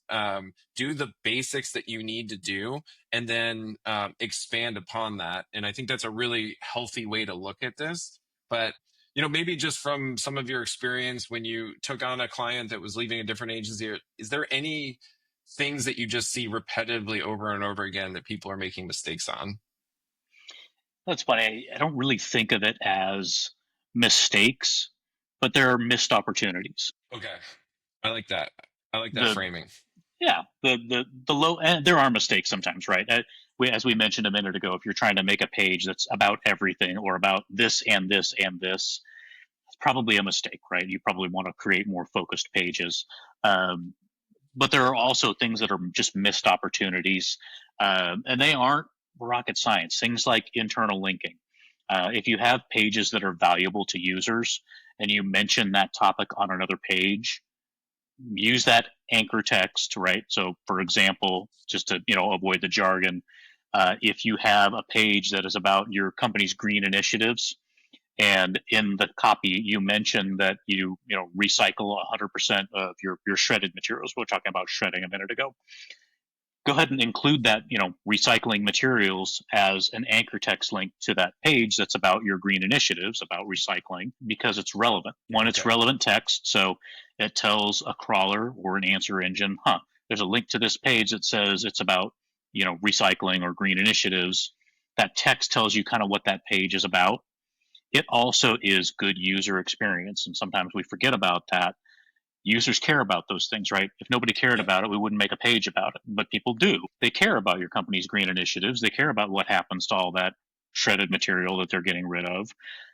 Speaker 1: do the basics that you need to do, and then expand upon that. And I think that's a really healthy way to look at this. But maybe just from some of your experience when you took on a client that was leaving a different agency, is there any things that you just see repetitively over and over again that people are making mistakes on?
Speaker 2: That's why I don't really think of it as mistakes, but there are missed opportunities.
Speaker 1: Okay. I like that. I like that
Speaker 2: The
Speaker 1: framing.
Speaker 2: Yeah, the low, and there are mistakes sometimes, right? As we mentioned a minute ago, if you're trying to make a page that's about everything, or about this and this and this, it's probably a mistake, right? You probably want to create more focused pages. Um, but there are also things that are just missed opportunities, and they aren't rocket science. Things like internal linking. If you have pages that are valuable to users and you mention that topic on another page, use that anchor text, right? So for example, just to, avoid the jargon, if you have a page that is about your company's green initiatives, and in the copy you mention that you recycle 100% of your shredded materials. We were talking about shredding a minute ago. Go ahead and include that, recycling materials as an anchor text link to that page that's about your green initiatives, about recycling, because it's relevant. One, it's
Speaker 1: Okay.
Speaker 2: relevant text, so it tells a crawler or an answer engine, there's a link to this page that says it's about, recycling or green initiatives. That text tells you kind of what that page is about. It also is good user experience, and sometimes we forget about that. Users care about those things, right? If nobody cared
Speaker 1: Yep.
Speaker 2: about it, we wouldn't make a page about it. But people do. They care about your company's green initiatives. They care about what happens to all that shredded material that they're getting rid of.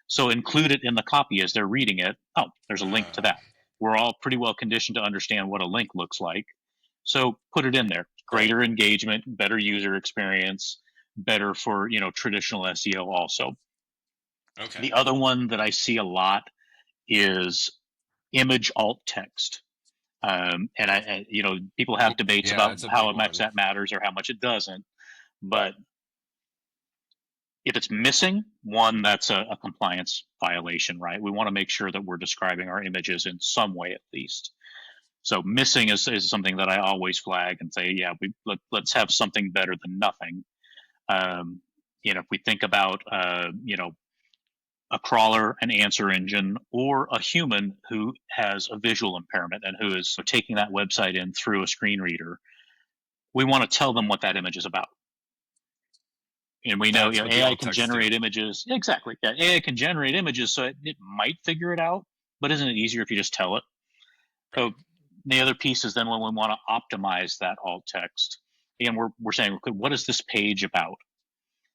Speaker 2: So include it in the copy as they're reading it. Oh, there's a link to that. We're all pretty well conditioned to understand what a link looks like. So put it in there.
Speaker 1: Right.
Speaker 2: Greater engagement, better user experience, better for, traditional SEO also.
Speaker 1: Okay.
Speaker 2: The other one that I see a lot is image alt text. And people have debates
Speaker 1: Yeah,
Speaker 2: about
Speaker 1: that's a
Speaker 2: how
Speaker 1: big
Speaker 2: much
Speaker 1: one.
Speaker 2: that matters or how much it doesn't. But if it's missing, one, that's a compliance violation, right? We want to make sure that we're describing our images in some way at least. So missing is something that I always flag and say, yeah, let's have something better than nothing. If we think about, a crawler, an answer engine, or a human who has a visual impairment and who is taking that website in through a screen reader, we want to tell them what that image is about. And we know,
Speaker 1: That's what the
Speaker 2: AI
Speaker 1: alt
Speaker 2: can
Speaker 1: text do.
Speaker 2: generate images. Exactly. Yeah, AI can generate images, so it might figure it out, but isn't it easier if you just tell it?
Speaker 1: Right.
Speaker 2: So the other piece is then when we want to optimize that alt text, again, we're saying, okay, what is this page about?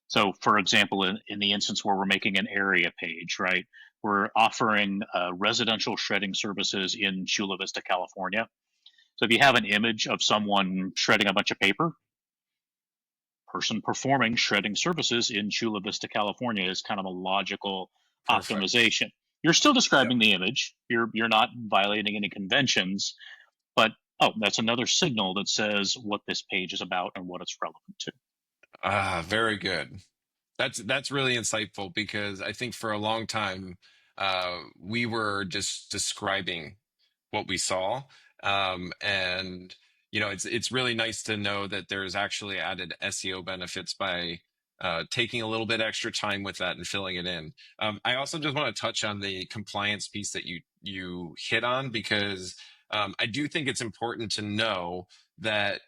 Speaker 2: So, for example, in the instance where we're making an area page, right, we're offering residential shredding services in Chula Vista, California. So, if you have an image of someone shredding a bunch of paper, person performing shredding services in Chula Vista, California is kind of a logical
Speaker 1: Perfect.
Speaker 2: optimization. You're still
Speaker 1: Yep.
Speaker 2: describing the image. You're not violating any conventions, but that's another signal that says what this page is about and what it's relevant to.
Speaker 1: Very good. That's really insightful because I think for a long time we were just describing what we saw, and it's really nice to know that there's actually added SEO benefits by taking a little bit extra time with that and filling it in. I also just want to touch on the compliance piece that you hit on because I do think it's important to know that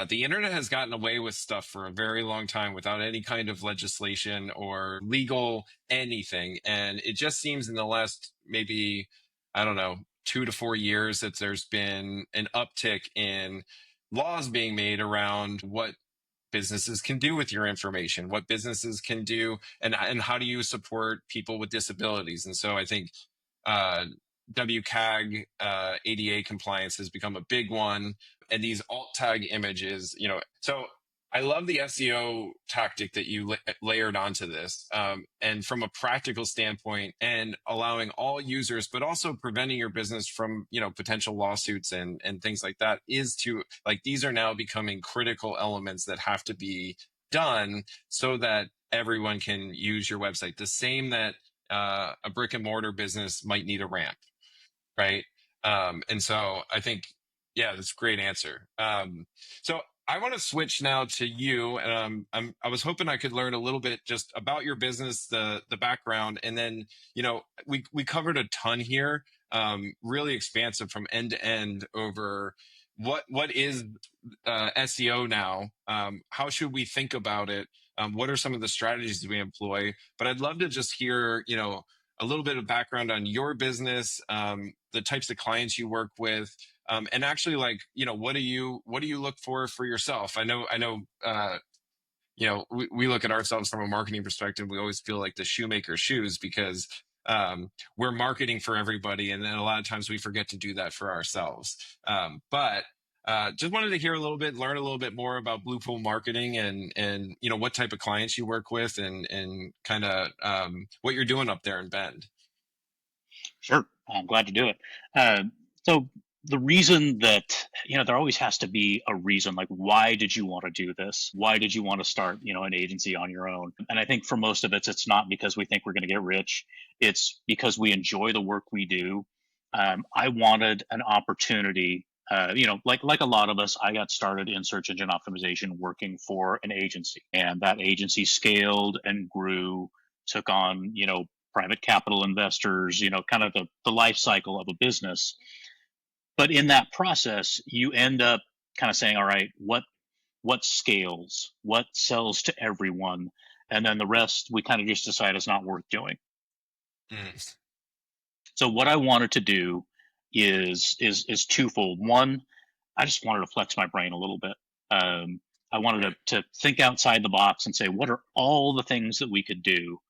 Speaker 1: the internet has gotten away with stuff for a very long time without any kind of legislation or legal anything. And it just seems in the last maybe, I don't know, 2 to 4 years that there's been an uptick in laws being made around what businesses can do with your information, what businesses can do, and how do you support people with disabilities. And so I think uh, WCAG ADA compliance has become a big one, and these alt tag images, So I love the SEO tactic that you layered onto this, and from a practical standpoint, and allowing all users, but also preventing your business from potential lawsuits and things like that, is to like these are now becoming critical elements that have to be done so that everyone can use your website. The same that a brick and mortar business might need a ramp, right? And so I think, yeah, that's a great answer. So I want to switch now to you, and I was hoping I could learn a little bit just about your business, the background, and then we covered a ton here, really expansive from end to end over what is SEO now. How should we think about it? What are some of the strategies we employ? But I'd love to just hear, a little bit of background on your business, the types of clients you work with, and actually, like, what do you look for yourself? We look at ourselves from a marketing perspective. We always feel like the shoemaker's shoes because we're marketing for everybody, and then a lot of times we forget to do that for ourselves. But just wanted to hear a little bit, learn a little bit more about Blue Pool marketing, and what type of clients you work with, and kind of what you're doing up there in Bend.
Speaker 2: Sure, I'm glad to do it. So the reason that, there always has to be a reason, like, why did you want to do this? Why did you want to start, an agency on your own? And I think for most of it, it's not because we think we're going to get rich. It's because we enjoy the work we do. I wanted an opportunity. Like a lot of us, I got started in search engine optimization working for an agency, and that agency scaled and grew, took on, private capital investors, kind of the life cycle of a business. But in that process, you end up kind of saying, all right, what scales, what sells to everyone, and then the rest we kind of just decide is not worth doing.
Speaker 1: Mm.
Speaker 2: So what I wanted to do is twofold. One, I just wanted to flex my brain a little bit. I wanted
Speaker 1: Right.
Speaker 2: to think outside the box and say, what are all the things that we could do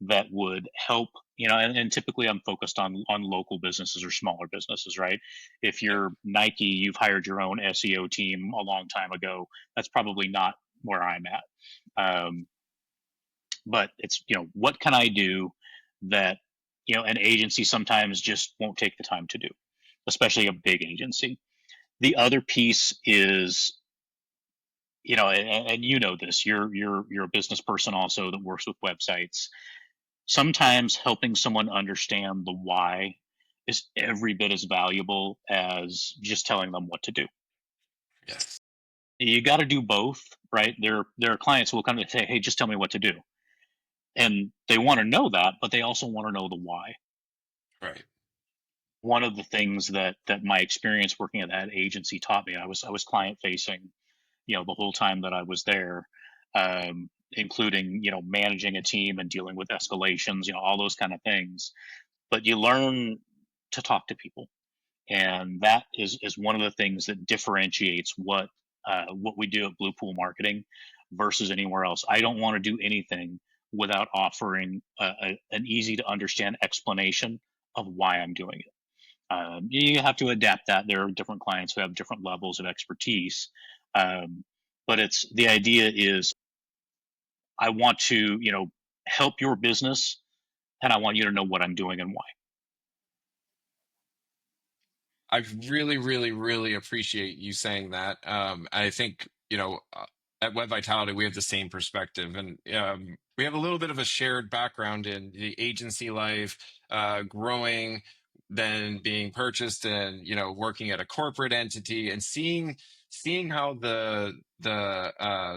Speaker 2: that would help, and typically I'm focused on local businesses or smaller businesses, right? If
Speaker 1: Yep.
Speaker 2: you're Nike, you've hired your own SEO team a long time ago. That's probably not where I'm at. But it's, what can I do that, an agency sometimes just won't take the time to do, especially a big agency. The other piece is, and this, you're a business person also that works with websites. Sometimes helping someone understand the why is every bit as valuable as just telling them what to do.
Speaker 1: Yes.
Speaker 2: You got to do both, right? There are clients who will come and say, "Hey, just tell me what to do," and they want to know that, but they also want to know the why.
Speaker 1: Right.
Speaker 2: One of the things that my experience working at that agency taught me, I was client facing, the whole time that I was there, including managing a team and dealing with escalations, all those kind of things. But you learn to talk to people, and that is one of the things that differentiates what we do at Blue Pool Marketing versus anywhere else. I don't want to do anything without offering an easy to understand explanation of why I'm doing it. You have to adapt that. There are different clients who have different levels of expertise, um, but it's the idea is I want to help your business, and I want you to know what I'm doing and why.
Speaker 1: I really, really, really appreciate you saying that. I think, at Web Vitality, we have the same perspective, and we have a little bit of a shared background in the agency life, growing, then being purchased, and working at a corporate entity, and seeing how the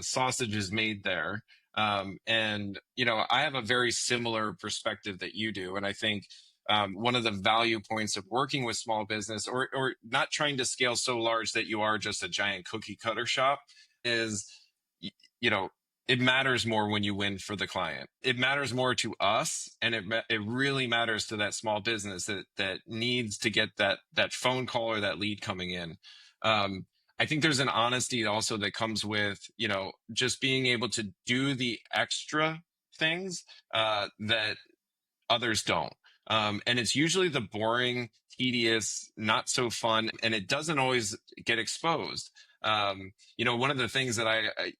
Speaker 1: sausage is made there. And I have a very similar perspective that you do, and I think one of the value points of working with small business, or not trying to scale so large that you are just a giant cookie cutter shop, is you know it matters more when you win for the client. It matters more to us, and it really matters to that small business that needs to get that phone call or that lead coming in. I think there's an honesty also that comes with just being able to do the extra things that others don't. And it's usually the boring, tedious, not so fun, and it doesn't always get exposed. One of the things that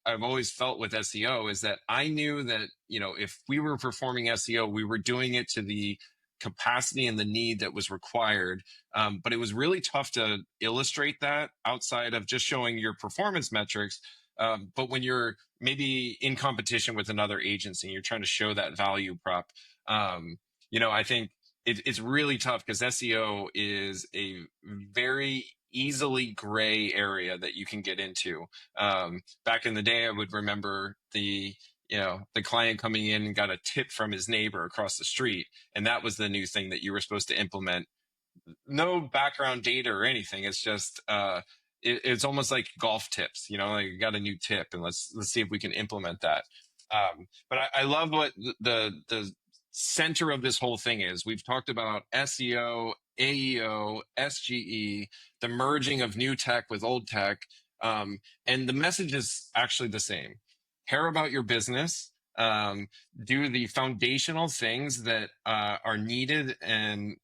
Speaker 1: I've always felt with SEO is that I knew that, if we were performing SEO, we were doing it to the capacity and the need that was required. But it was really tough to illustrate that outside of just showing your performance metrics. But when you're maybe in competition with another agency, and you're trying to show that value prop, I think it's really tough because SEO is a very easily gray area that you can get into. Back in the day, I would remember the client coming in and got a tip from his neighbor across the street, and that was the new thing that you were supposed to implement. No background data or anything. It's just it's almost like golf tips. Like, you got a new tip, and let's see if we can implement that. But I love what the center of this whole thing is. We've talked about SEO, AEO, SGE, the merging of new tech with old tech, and the message is actually the same. Care about your business. Do the foundational things that are needed, and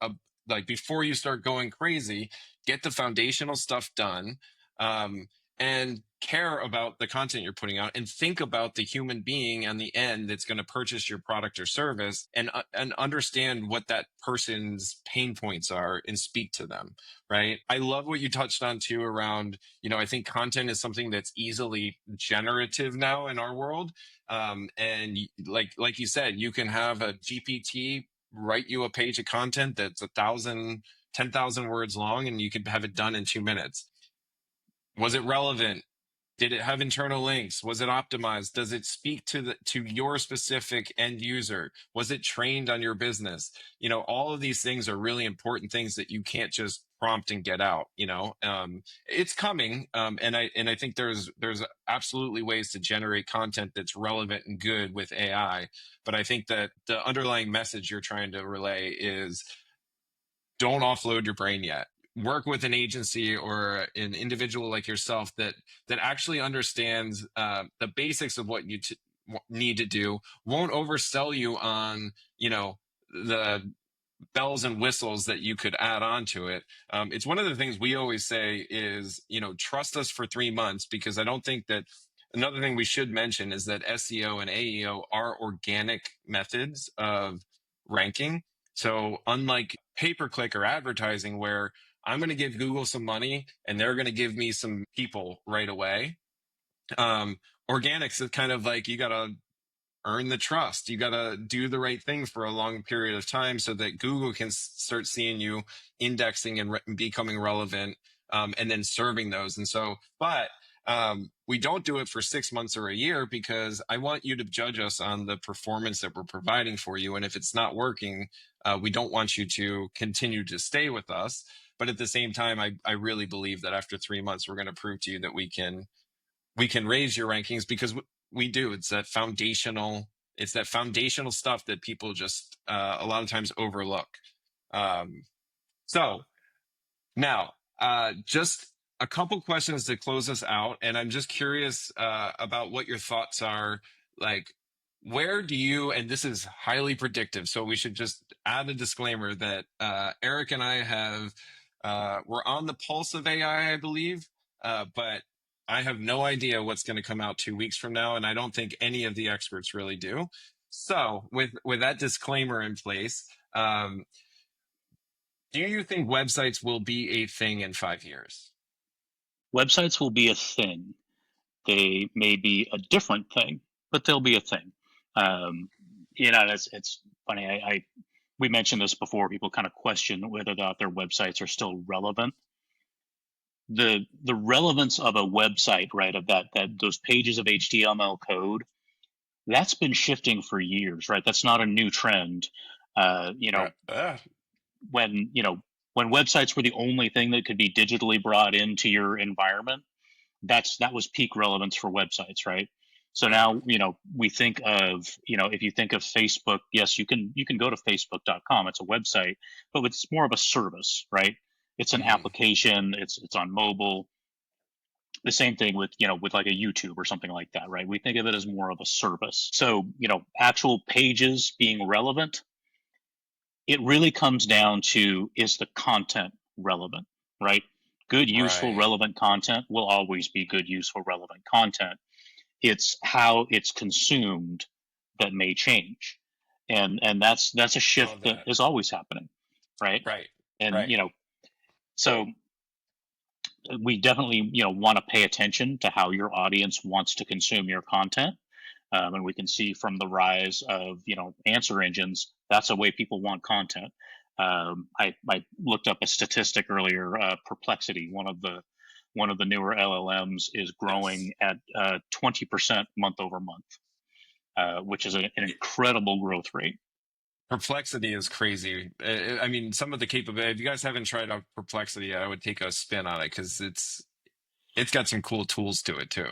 Speaker 1: like, before you start going crazy, get the foundational stuff done. And care about the content you're putting out and think about the human being on the end that's going to purchase your product or service, and understand what that person's pain points are and speak to them, right? I love what you touched on too around, I think content is something that's easily generative now in our world. And like you said, you can have a GPT write you a page of content that's 1,000, 10,000 words long, and you could have it done in 2 minutes. Was it relevant? Did it have internal links? Was it optimized? Does it speak to your specific end user? Was it trained on your business? All of these things are really important things that you can't just prompt and get out. It's coming, and I think there's absolutely ways to generate content that's relevant and good with AI. But I think that the underlying message you're trying to relay is, don't offload your brain yet. Work with an agency or an individual like yourself that actually understands the basics of what you need to do, won't oversell you on the bells and whistles that you could add on to it. It's one of the things we always say is, trust us for 3 months, because I don't think that. Another thing we should mention is that SEO and AEO are organic methods of ranking. So unlike pay-per-click or advertising, where I'm going to give Google some money and they're going to give me some people right away, organics is kind of like, you got to earn the trust. You got to do the right things for a long period of time so that Google can start seeing you indexing and becoming relevant, and then serving those. And so, but we don't do it for 6 months or a year, because I want you to judge us on the performance that we're providing for you. And if it's not working, we don't want you to continue to stay with us. But at the same time, I really believe that after 3 months, we're going to prove to you that we can raise your rankings, because we do. It's that foundational stuff that people just a lot of times overlook. So now, just a couple questions to close us out, and I'm just curious about what your thoughts are. Like, where do you, and this is highly predictive, so we should just add a disclaimer that Eric and I have, we're on the pulse of AI, I believe, but I have no idea what's going to come out 2 weeks from now, and I don't think any of the experts really do. So with that disclaimer in place, do you think websites will be a thing in 5 years?
Speaker 2: Websites will be a thing. They may be a different thing, but they'll be a thing. It's funny. We mentioned this before. People kind of question whether or not their websites are still relevant. The relevance of a website, right, of that those pages of HTML code, that's been shifting for years, right? That's not a new trend. When when websites were the only thing that could be digitally brought into your environment, that was peak relevance for websites, right? So now, we think of, if you think of Facebook, yes, you can go to facebook.com. It's a website, but it's more of a service, right? It's an application. It's on mobile. The same thing with, with like a YouTube or something like that, right? We think of it as more of a service. So, actual pages being relevant, it really comes down to, is the content relevant, right? Good, useful,
Speaker 1: Right.
Speaker 2: relevant content will always be good, useful, relevant content. It's how it's consumed that may change. And that's a shift
Speaker 1: Love
Speaker 2: that
Speaker 1: that.
Speaker 2: is always happening, right?
Speaker 1: Right.
Speaker 2: And
Speaker 1: Right.
Speaker 2: so we definitely want to pay attention to how your audience wants to consume your content. And we can see from the rise of answer engines, that's a way people want content. I looked up a statistic earlier. Perplexity, one of the newer LLMs, is
Speaker 1: Yes.
Speaker 2: growing at 20% month over month, which is an incredible growth rate.
Speaker 1: Perplexity is crazy. I mean, some of the capability. If you guys haven't tried out Perplexity, I would take a spin on it, because it's got some cool tools to it too.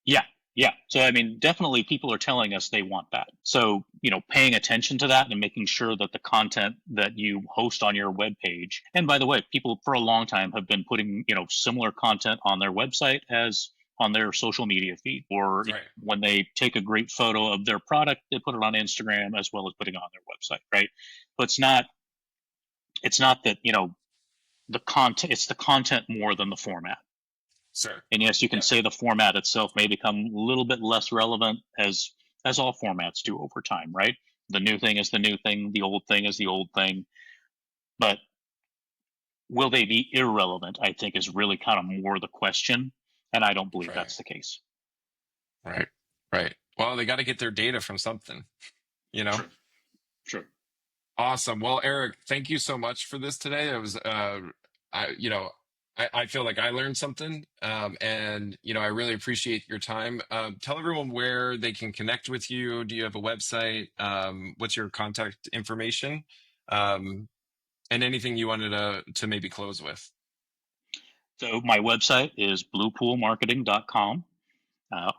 Speaker 2: Yeah, yeah. So I mean, definitely people are telling us they want that. So, paying attention to that and making sure that the content that you host on your web page, and by the way, people for a long time have been putting, similar content on their website as on their social media feed, or
Speaker 1: Right.
Speaker 2: when they take a great photo of their product, they put it on Instagram as well as putting it on their website, right? But it's not that, the content, it's the content more than the format.
Speaker 1: Sure.
Speaker 2: And yes, you can say the format itself may become a little bit less relevant, as all formats do over time, right? The new thing is the new thing, the old thing is the old thing. But will they be irrelevant, I think, is really kind of more the question. And I don't believe
Speaker 1: Right.
Speaker 2: that's the case.
Speaker 1: Right. Right. Well, they got to get their data from something, you know?
Speaker 2: Sure. Sure.
Speaker 1: Awesome. Well, Eric, thank you so much for this today. It was, I feel like I learned something, and I really appreciate your time. Tell everyone where they can connect with you. Do you have a website? What's your contact information? And anything you wanted to maybe close with.
Speaker 2: So my website is bluepoolmarketing.com.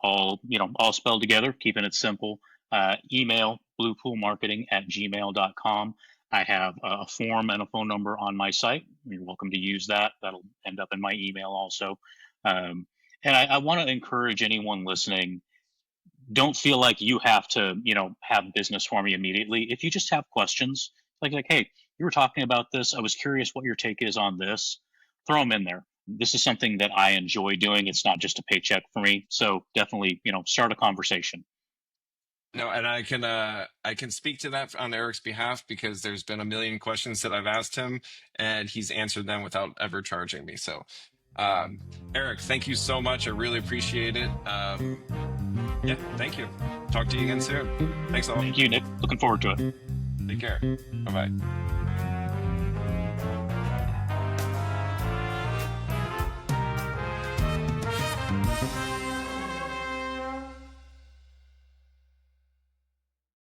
Speaker 2: All spelled together, keeping it simple. Email bluepoolmarketing@gmail.com. I have a form and a phone number on my site. You're welcome to use that. That'll end up in my email also. And I want to encourage anyone listening, don't feel like you have to, have business for me immediately. If you just have questions, like, hey, you were talking about this. I was curious what your take is on this. Throw them in there. This is something that I enjoy doing. It's not just a paycheck for me. So definitely, start a conversation.
Speaker 1: No, and I can speak to that on Eric's behalf because there's been a million questions that I've asked him, and he's answered them without ever charging me. So, Eric, thank you so much. I really appreciate it. Yeah, thank you. Talk to you again soon. Thanks all.
Speaker 2: Thank you, Nick. Looking forward to it.
Speaker 1: Take care. Bye bye.